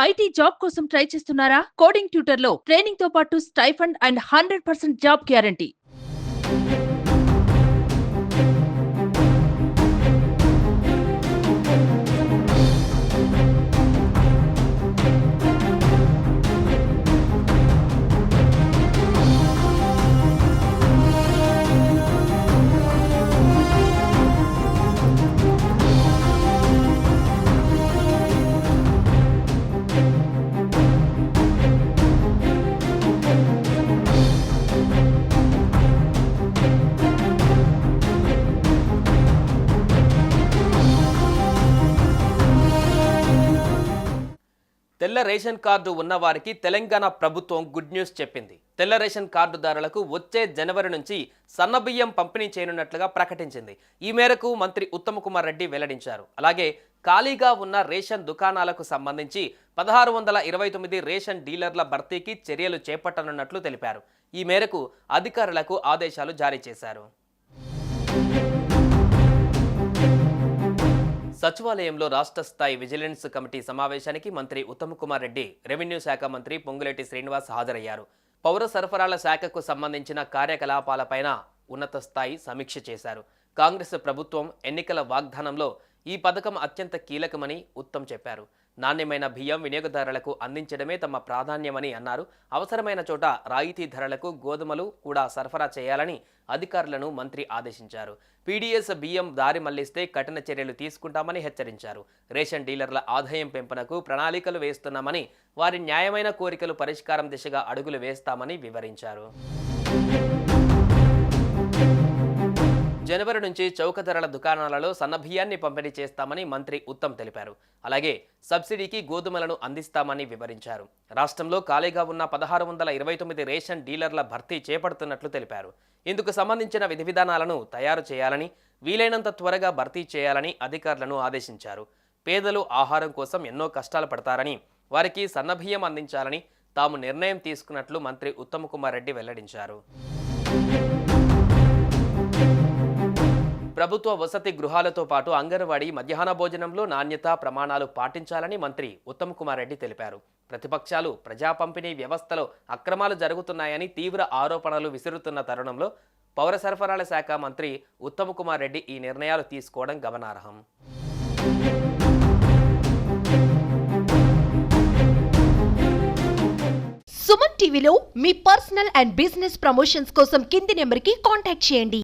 IT job కోసం try చేస్తున్నారా? Coding tutor లో ట్రైనింగ్ తో పాటు స్టైఫండ్ అండ్ 100% జాబ్ గ్యారంటీ. తెల్ల రేషన్ కార్డు ఉన్నవారికి తెలంగాణ ప్రభుత్వం గుడ్ న్యూస్ చెప్పింది. తెల్ల రేషన్ కార్డుదారులకు వచ్చే జనవరి నుంచి సన్నబియ్యం పంపిణీ చేయనున్నట్లుగా ప్రకటించింది. ఈ మేరకు మంత్రి ఉత్తమ్ కుమార్ రెడ్డి వెల్లడించారు. అలాగే ఖాళీగా ఉన్న రేషన్ దుకాణాలకు సంబంధించి 1629 రేషన్ డీలర్ల భర్తీకి చర్యలు చేపట్టనున్నట్లు తెలిపారు. ఈ మేరకు అధికారులకు ఆదేశాలు జారీ చేశారు. సచివాలయంలో రాష్ట్ర స్థాయి విజిలెన్స్ కమిటీ సమావేశానికి మంత్రి ఉత్తమ్ కుమార్ రెడ్డి, రెవెన్యూ శాఖ మంత్రి పొంగులేటి శ్రీనివాస్ హాజరయ్యారు. పౌర సరఫరాల శాఖకు సంబంధించిన కార్యకలాపాలపైన ఉన్నత స్థాయి సమీక్ష చేశారు. కాంగ్రెస్ ప్రభుత్వం ఎన్నికల వాగ్దానంలో ఈ పథకం అత్యంత కీలకమని ఉత్తమ్ చెప్పారు. నాణ్యమైన బియ్యం వినియోగదారులకు అందించడమే తమ ప్రాధాన్యమని అన్నారు. అవసరమైన చోట రాయితీ ధరలకు గోధుమలు కూడా సరఫరా చేయాలని అధికారులను మంత్రి ఆదేశించారు. పీడీఎస్ బియ్యం దారి మళ్లిస్తే కఠిన చర్యలు తీసుకుంటామని హెచ్చరించారు. రేషన్ డీలర్ల ఆదాయం పెంపునకు ప్రణాళికలు వేస్తున్నామని, వారి న్యాయమైన కోరికలు పరిష్కారం దిశగా అడుగులు వేస్తామని వివరించారు. జనవరి నుంచి చౌక ధరల దుకాణాలలో సన్నబియ్యాన్ని పంపిణీ చేస్తామని మంత్రి ఉత్తమ్ తెలిపారు. అలాగే సబ్సిడీకి గోధుమలను అందిస్తామని వివరించారు. రాష్ట్రంలో ఖాళీగా ఉన్న 1629 రేషన్ డీలర్ల భర్తీ చేపడుతున్నట్లు తెలిపారు. ఇందుకు సంబంధించిన విధి విధానాలను తయారు చేయాలని, వీలైనంత త్వరగా భర్తీ చేయాలని అధికారులను ఆదేశించారు. పేదలు ఆహారం కోసం ఎన్నో కష్టాలు పడతారని, వారికి సన్నబియ్యం అందించాలని తాము నిర్ణయం తీసుకున్నట్లు మంత్రి ఉత్తమ్ కుమార్ రెడ్డి వెల్లడించారు. ప్రభుత్వ వసతి గృహాలతో పాటు అంగన్వాడీ మధ్యాహ్న భోజనంలో నాణ్యత ప్రమాణాలు పాటించాలని మంత్రి ఉత్తమ్ కుమార్ రెడ్డి తెలిపారు. ప్రతిపక్షాలు ప్రజా పంపిణీ వ్యవస్థలో అక్రమాలు జరుగుతున్నాయని తీవ్ర ఆరోపణలు విసురుతున్న తరుణంలో పౌర సరఫరాల శాఖ మంత్రి ఉత్తమ్ కుమార్ రెడ్డి ఈ నిర్ణయాలు తీసుకోవడం గమనార్హం. సుమన్ టీవీలో మీ పర్సనల్ అండ్ బిజినెస్ ప్రమోషన్స్ కోసం కింది నెంబర్కి కాంటాక్ట్ చేయండి.